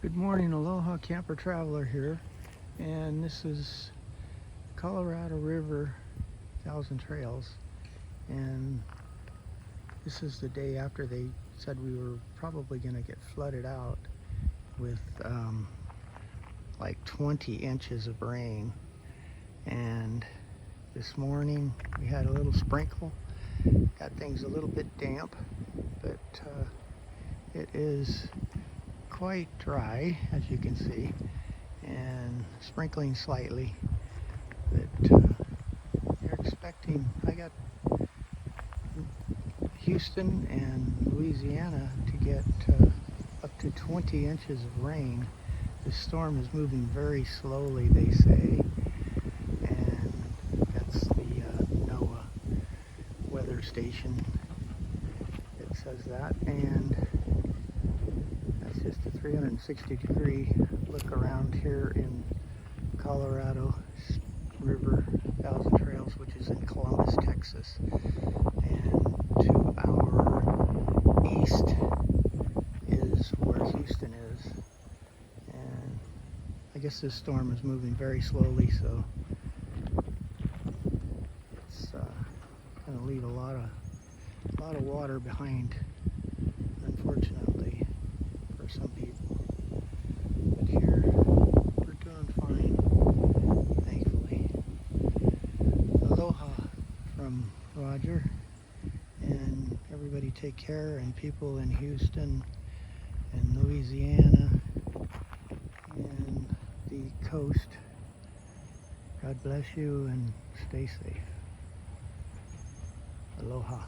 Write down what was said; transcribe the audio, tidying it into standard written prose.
Good morning, Aloha camper traveler here, and this is Colorado River Thousand Trails, and this is the day after they said we were probably going to get flooded out with like 20 inches of rain. And this morning we had a little sprinkle, got things a little bit damp, but it is quite dry, as you can see, and sprinkling slightly. But they're expecting, I got Houston and Louisiana to get up to 20 inches of rain. This storm is moving very slowly, they say, and that's the NOAA weather station. It says that, and that's just a 360-degree look around here in Colorado River Thousand Trails, which is in Columbus, Texas. And to our east is where Houston is. And I guess this storm is moving very slowly, so it's going to leave a lot of water behind, unfortunately, for some people. But here we're doing fine, thankfully. Aloha from Roger, and everybody take care, and people in Houston and Louisiana and the coast, God bless you and stay safe. Aloha.